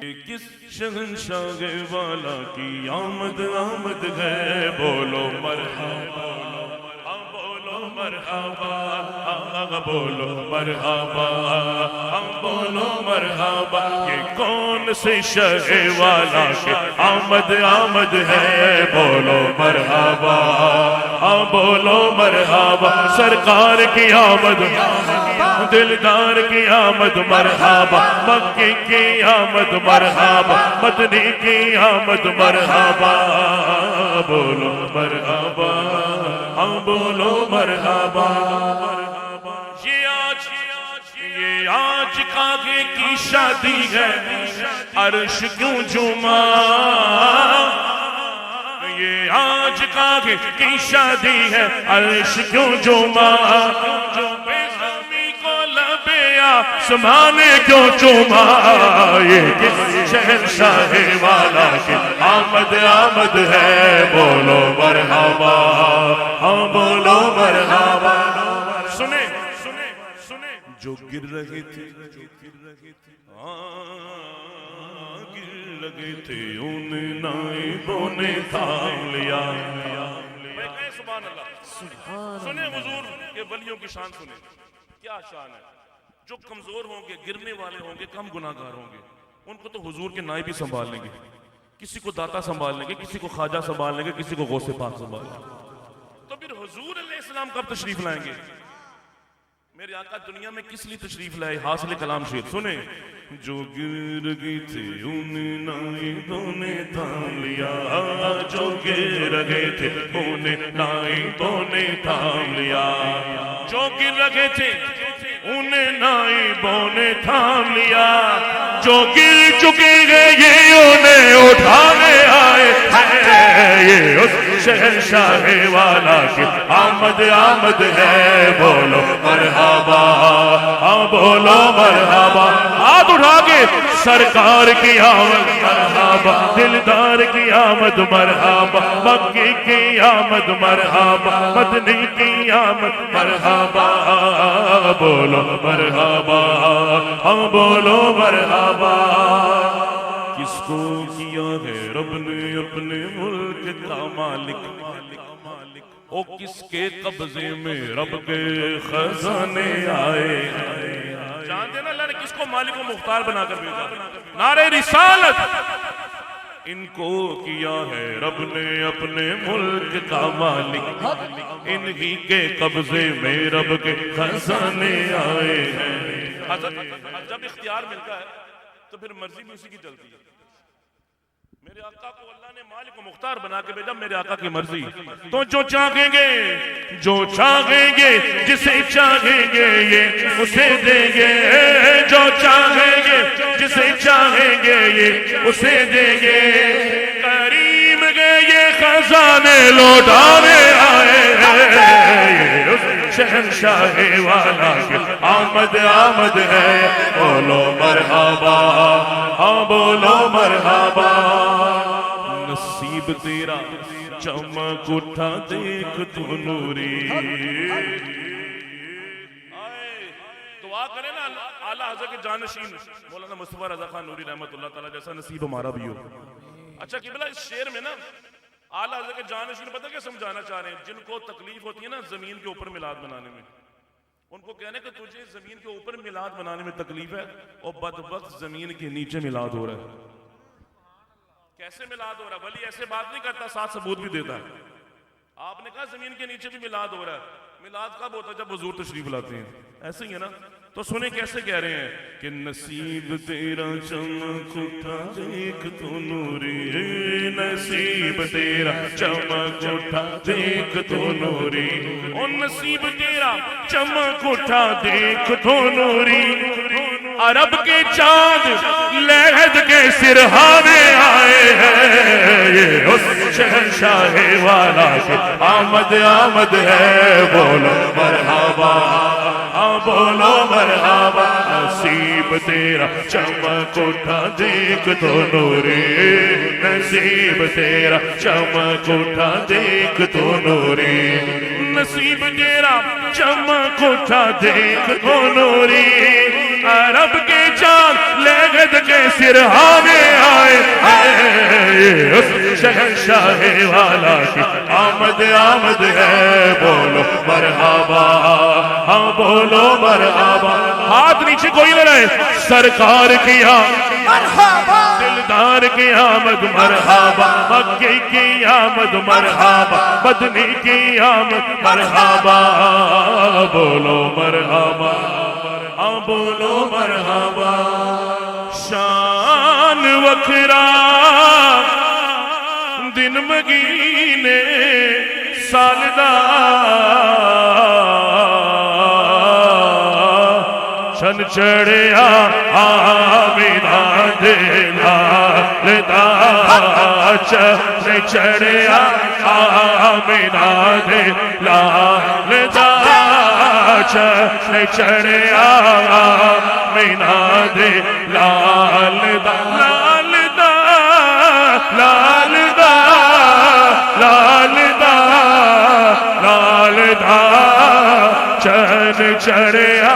کس شہنشاہ والا کی آمد آمد ہے، بولو مرحبا، بولو مرحبا، بولو مرحبا، بولو مرحبا۔ یہ کون سے شہ والا کی آمد آمد ہے، بولو مرحبا، بولو مرحبا۔ سرکار کی آمد، دلدار کی آمد مرحبا، مکی کی آمد مرحبا، مدنی کی آمد مرحبا، بولو مرحبا، بولو مرحبا۔ یہ آج کاغے کی شادی ہے، عرش کیوں جھوما؟ یہ آج کاغے کی شادی ہے، عرش کیوں جھوما؟ سمانے کیوں چوما؟ یہ کس شہنشاہ والا کی آمد آمد ہے، بولو مرحبا، بولو مرحبا۔ سنے جو گر رہے تھے، گر لگے تھے، انہیں نائبوں نے تھام لیا۔ میں کہیں سبحان اللہ۔ سنے حضور کے ولیوں کی شان، سنے کیا شان ہے۔ جو کمزور ہوں گے، گرنے والے ہوں گے، کم گناہگار ہوں گے، ان کو تو حضور کے نائب ہی سنبھال لیں گے۔ کسی کو داتا سنبھال لیں گے، کسی کو خواجہ سنبھال لیں گے، کسی کو غوث پاک سنبھال لیں گے۔ تو پھر حضور علیہ السلام کب تشریف لائیں گے؟ میرے آقا دنیا میں کس لیے تشریف لائے؟ حاصل کلام شعر سنیں۔ جو گر گئی تھے انہیں نائبوں نے تھام لیا، جو گر گئے تھے انہیں نائبوں نے تھام لیا، جو گر گئے تھے انہیں نائبوں نے تھام لیا، جو گر چکے گئے یہ انہیں اٹھانے آئے ہیں۔ یہ اس شہنشاہ والا کی آمد آمد ہے، بولو مرحبا، بولو مرحبا۔ ہاتھ اٹھا کے سرکار کی آمد مرحبا، دلدار کی آمد مرحبا، مکی کی آمد مرحبا، مدنی کی آمد مرحبا، بولو مرحبا، بولو مرحبا۔ کس کو کیا ہے رب نے اپنے ملک کا مالک؟ او کس کے قبضے میں رب کے خزانے آئے؟ جانتے نا اللہ نے کس کو مالک و مختار بنا کر بھیجا؟ نعرہ رسالت۔ ان کو کیا ہے رب نے اپنے ملک کا مالک، انہی کے قبضے میں رب کے خزانے آئے ہیں۔ جب اختیار ملتا ہے تو پھر مرضی بھی اسی کی چلتی ہے۔ میرے آقا کو اللہ نے مالک و مختار بنا کے بھیجا، میرے آقا کی مرضی۔ تو جو چاہیں گے، جو چاہیں گے، جسے چاہیں گے یہ اسے دیں گے، جو چاہیں گے جسے چاہیں گے یہ اسے دیں گے۔ کریم کے یہ خزانے لوٹانے آئے ہیں، یہ اس شہنشاہ والا کی آمد آمد ہے، بولو مرحبا، بولو مرحبا۔ نصیب تیرا چمک اٹھا دیکھ تو نوری۔ دعا کریں نا اعلیٰ حضرت کے جانشین مولانا مصطفیٰ رضا خان نوری رحمت اللہ تعالیٰ جیسا نصیب ہمارا بھی ہو۔ اچھا قبلہ اس شعر میں نا اعلیٰ حضرت کے جانشین پتہ کیا سمجھانا چاہ رہے ہیں؟ جن کو تکلیف ہوتی ہے نا زمین کے اوپر میلاد بنانے میں، ان کو کہنے کہ تجھے زمین کے اوپر میلاد بنانے میں تکلیف ہے اور بدبخت زمین کے نیچے میلاد ہو رہا ہے۔ کیسے میلاد ہو رہا ہے؟ ولی ایسے بات نہیں کرتا، ساتھ ثبوت بھی دیتا ہے۔ آپ نے کہا زمین کے نیچے بھی میلاد ہو رہا ہے، میلاد کب ہوتا ہے؟ جب حضور تشریف لاتے ہیں۔ ایسے ہی ہے نا؟ تو سنیں کیسے کہہ رہے ہیں کہ نصیب تیرا چمک اٹھا دیکھ تو نوری، نصیب تیرا چمک اٹھا دیکھ تو نوری، اور نصیب تیرا چمک اٹھا دیکھ تو نوری۔ عرب کے چاند لہد کے سرہانے آئے ہیں، یہ اس شہنشاہ والا کی آمد آمد ہے، بولو مرحبا، بولو مرحبا۔ نصیب تیرا چمک اٹھا دیکھ تو نوری، نصیب تیرا چمک اٹھا دیکھ تو نوری، نصیب تیرا چمک اٹھا دیکھ تو نوری۔ عرب کے چاند لہد کے سرہانے شہنشاہ والا کی آمد آمد ہے، بولو مرحبا، ہاں بولو مرحبا، ہاتھ نیچے کوئی نہ رہے، سرکار کی مرحبا، دلدار کی آمد مرحبا، مکی کی آمد مرحبا، مدنی کی آمد مرحبا، بولو مرحبا، ہاں بولو مرحبا، شان وکھرا دن مگینے سالدہ چن چڑھیا آمینہ دے لالدہ، چن چڑھیا آمینہ دے لالدہ، چن چڑھیا آمینہ دے لالدہ، لالدہ لالدہ لالدہ لالدہ، چن چڑھیا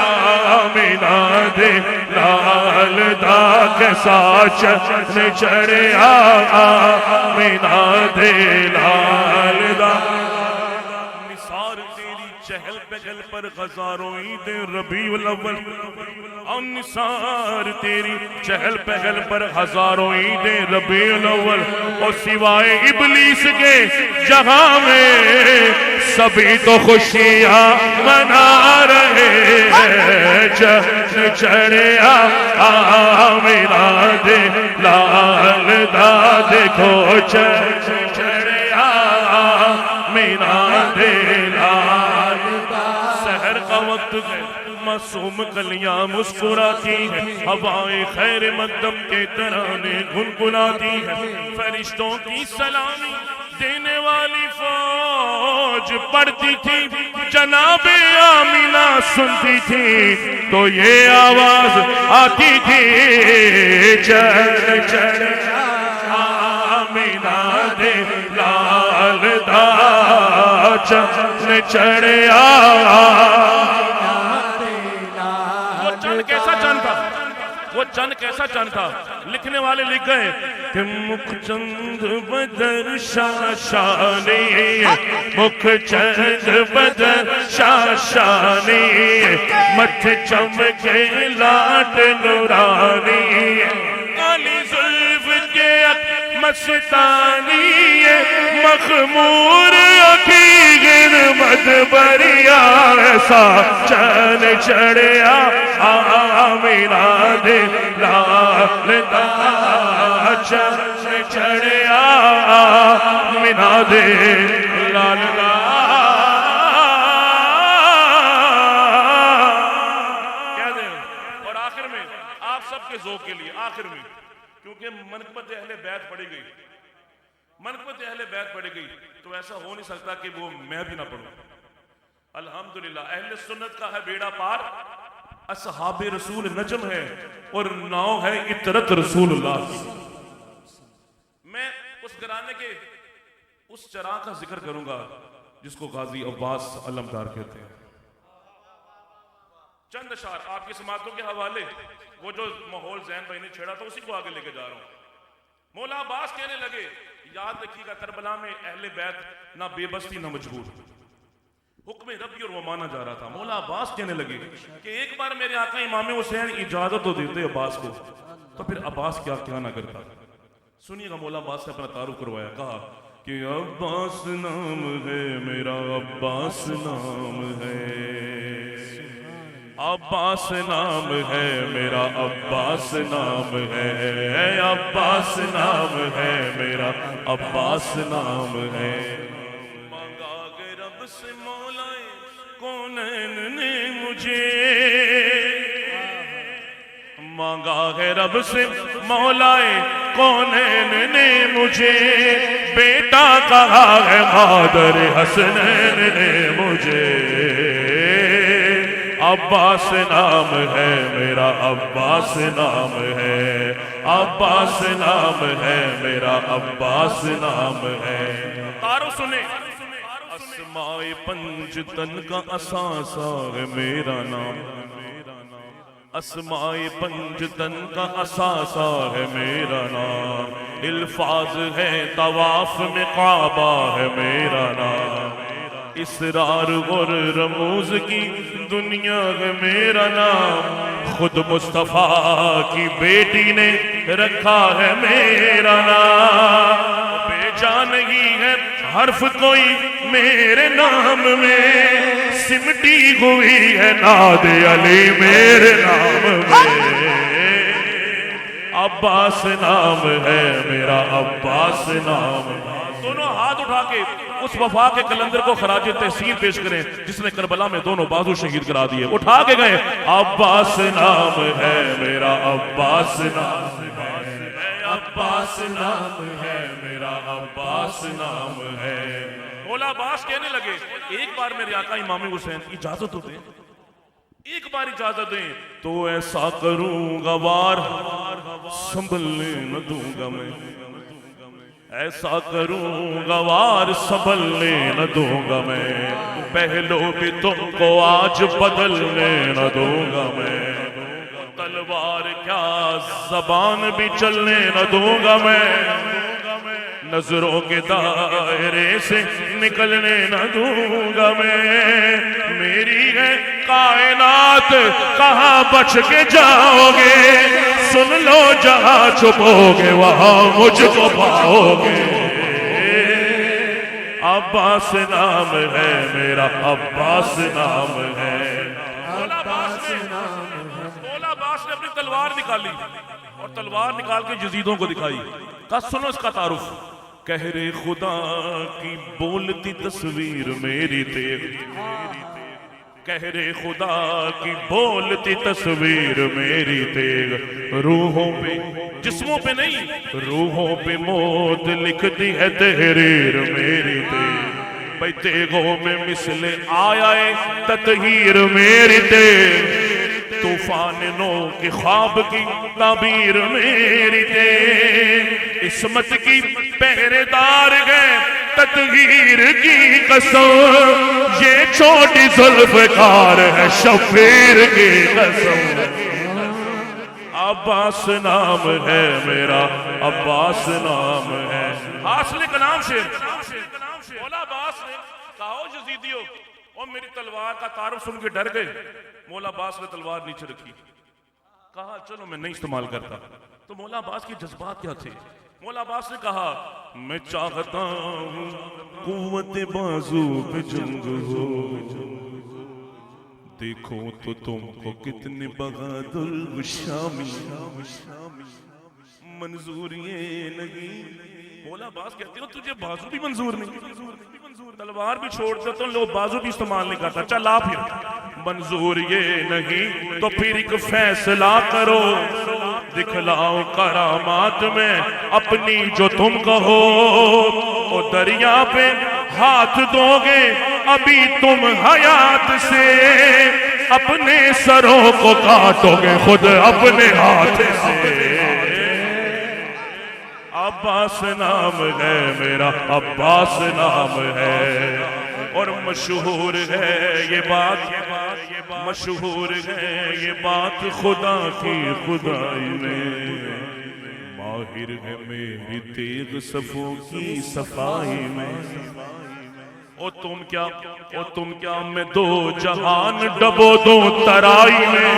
آمینہ دے لالدہ، کیسا چن چڑھیا آمینہ دے لالدہ، نثار تیری چہل پہل پر ہزاروں عید ربیع الاول، اور نثار تیری چہل پہل پر ہزاروں عید ربیع الاول، اور سوائے ابلیس کے جہاں میں سبھی تو خوشیاں منا رہے ہیں، چن چڑھیا آمینہ دے لالدہ، دیکھو چن چڑھیا آمینہ دے لالدہ، سحر کا وقت ہے، معصوم کلیاں مسکراتی ہیں، ہوائیں خیر مقدم کے ترانے گنگناتی ہیں، فرشتوں کی سلامی دینے والی فوج پڑھتی تھی، جناب آمینہ سنتی تھی تو یہ آواز آتی تھی، چن چڑھیا آمینہ دے لالدہ، چن چڑھیا، وہ چند کیسا چند تھا، وہ چند کیسا چند تھا، لکھنے والے لکھ گئے کہ مکھ چند بدر شاشانی، مکھ چند بدر شاشانی، متھ چمکے لاٹ نورانی، کالی زلف کے مستانی، مخمور عقیق مدبریا، ایسا چن چڑھیا آمینہ دے لالدہ، چن چڑھیا آمینہ دے لالدہ، کہہ دیں اور آخر میں آپ سب کے ذوق کے لیے آخر میں، کیونکہ منقبت اہل بیت پڑھی گئی، منقبت اہل بیت پڑھی گئی تو ایسا ہو نہیں سکتا کہ وہ میں بھی نہ پڑھوں، الحمدللہ اہل سنت کا ہے بیڑا پار، اصحاب رسول نجم ہے اور ناؤ ہے اطرت رسول اللہ، میں اس گھرانے کے اس چراغ کا ذکر کروں گا جس کو غازی عباس علمدار کہتے ہیں، چند اشعار آپ کی سماعتوں کے حوالے، وہ جو ماحول ذہن بھائی نے چھیڑا تھا اسی کو آگے لے کے جا رہا ہوں، مولا عباس کہنے لگے، یاد رکھیے گا کربلا میں اہل بیت نہ بے بس تھی نہ مجبور، حکم ربی اور وہ مانا جا رہا تھا، مولا عباس کہنے لگے کہ ایک بار میرے آقا امام حسین اجازت تو دیتے عباس کو تو پھر عباس کیا نہ کرتا، سنیے گا مولا عباس نے اپنا تعارف کروایا، کہا کہ عباس نام ہے میرا، عباس نام ہے، عباس نام ہے میرا، عباس نام ہے، عباس نام ہے میرا، عباس نام ہے، مانگا کہ رب سے مولا کونین نے مجھے، مانگا ہے رب سے مولا کونین نے مجھے، بیٹا کہا ہے مادر حسنین نے مجھے، عباس نام ہے میرا، عباس نام ہے، عباس نام ہے میرا، عباس نام ہے، تعارف سنیں، اسماء پنج تن کا اساسا ہے میرا نام، اسماء پنجتن کا اثاثہ ہے میرا نام، الفاظ ہے طواف میں کعبہ ہے میرا نام، اسرار اور رموز کی دنیا ہے میرا نام، خود مصطفیٰ کی بیٹی نے رکھا ہے میرا نام، بے جا نہیں ہے حرف کوئی میرے نام میں، سمٹی ہوئی ہے ناد علی میرے نام میں، عباس نام ہے میرا، عباس نام ہے۔ دونوں ہاتھ اٹھا کے اس وفا کے کلندر کو خراج تحسین پیش کریں جس نے کربلا میں دونوں بازو شہید کرا دیے، اٹھا کے گئے، عباس نام ہے میرا، عباس نام ہے، عباس نام ہے میرا، عباس نام ہے۔ مولا عباس کہنے لگے ایک بار میرے آقا امام حسین اجازت تو دیں، ایک بار اجازت دیں تو ایسا کروں گا وار سنبھلنے نہ دوں گا میں، ایسا کروں گا وار سنبھلنے نہ دوں گا میں، پہلو بھی تم کو آج بدلنے نہ دوں گا میں، تلوار کیا زبان بھی چلنے نہ دوں گا میں، نظروں کے دائرے سے نکلنے نہ دوں گا میں، میری ہے کائنات کہاں بچ کے جاؤ گے، سن لو جہاں چھپو گے وہاں مجھ کو پاؤ گے، عباس نام ہے میرا، عباس نام ہے۔ مولا عباس نے اپنی تلوار نکالی اور تلوار نکال کے یزیدوں کو دکھائی، کہا سنو اس کا تعارف، قہر خدا کی بولتی تصویر میری تیغ، قہر خدا کی بولتی تصویر میری تیغ، روحوں پہ جسموں پہ نہیں روحوں پہ موت لکھتی ہے تحریر میری تیغ، بھئی تیغوں میں مثل آیا تطہیر میری تیغ، طوفان نو کی خواب کی تعبیر میری تیغ، عصمت کی پہرے دار ہے تطہیر کی قسم، یہ چھوٹی ذوالفقار ہے شبیر کی قسم، عباس نام ہے میرا، عباس نام ہے۔ حاصل کلام شیر مولا عباس نے کہا یزیدیو اور میری تلوار کا تعارف سن کے ڈر گئے، مولا عباس نے تلوار نیچے رکھی، کہا چلو میں نہیں استعمال کرتا، تو مولا عباس کی جذبات کیا تھے؟ مولا عباس نے کہا میں چاہتا ہوں قوت بازو پہ جنگ ہو، دیکھو تو تم کو کتنے بہادر شامی، منظور یہ نہیں، مولا عباس کہتے ہو تجھے بازو بھی منظور نہیں، تلوار بھی چھوڑتے تو لوگ بازو بھی استعمال نہیں کرتا، چل آپ پھر منظور یہ نہیں تو پھر ایک فیصلہ کرو، دکھلاؤ کرامات میں اپنی جو تم کہو، او دریا پہ ہاتھ دو گے ابھی تم حیات سے، اپنے سروں کو کاٹو گے خود اپنے ہاتھ سے، عباس نام ہے میرا، عباس نام ہے، اور مشہور ہے یہ بات، مشہور ہے یہ بات خدا کی خدائی میں، ماہر ہے میری تیغ صفوں کی صفائی میں، او تم کیا میں دو جہان ڈبو دوں ترائی میں،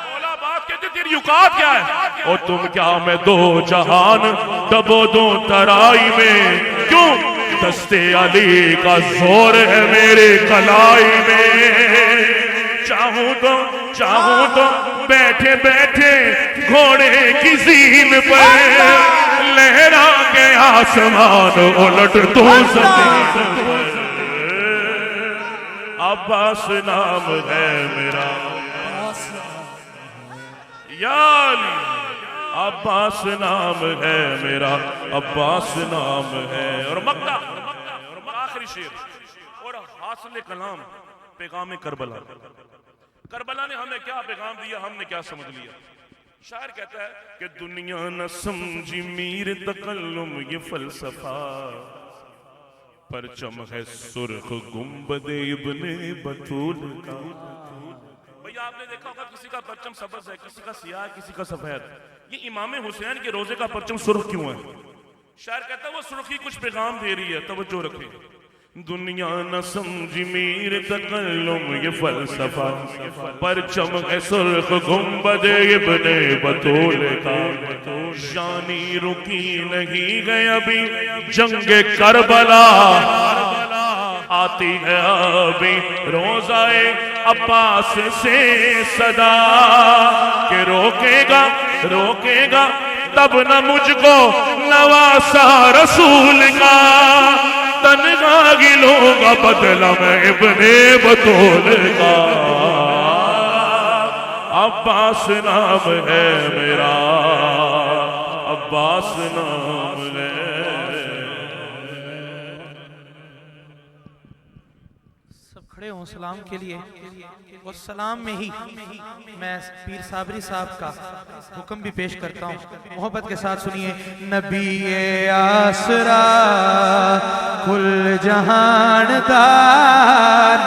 مولا بات کہتے تیری اوقات کیا ہے، او تم کیا میں دو جہان ڈبو دوں ترائی میں، کیوں دستے علی کا زور ہے میرے کلائی میں، چاہوں تو بیٹھے بیٹھے گھوڑے کی زین پر لہرا کے آسمان الٹ تو زمین پر، عباس نام ہے میرا، یا علی عباس نام ہے میرا، عباس نام ہے۔ اور مقطع آخری شعر اور حاصل کلام پیغام کربلا، کربلا نے ہمیں کیا پیغام دیا، ہم نے کیا سمجھ لیا؟ شاعر کہتا ہے کہ دنیا نہ سمجھی میر تکلم یہ فلسفہ، پرچم ہے سرخ گنبد ابن بطول کا، آپ نے دیکھا ہوگا کسی کا پرچم سبز ہے، کسی کا سیاہ، کسی کا سفید. یہ امام حسین کے روزے کا پرچم سرخ کیوں ہے؟ شاعر کہتا ہے وہ سرخی کچھ پیغام دے رہی ہے، توجہ رکھیں. دنیا نہ سمجھی میر تکلم یہ فلسفہ، پرچم ہے سرخ گنبد ابن بطول کا، شانی رکی نہیں گئے ابھی جنگ کربلا، آتی ہے ابھی روزہ عباس سے صدا، کہ روکے گا تب نہ مجھ کو نواسا رسول کا، تنہا گلوں گا بدلہ میں ابن بطول کا، عباس نام ہے میرا، عباس نام ہے. کھڑے ہوں سلام کے لیے، اور سلام میں ہی میں پیر صابری صاحب کا حکم بھی پیش کرتا ہوں. محبت کے ساتھ سنیے. نبی آسرا کل جہان دار،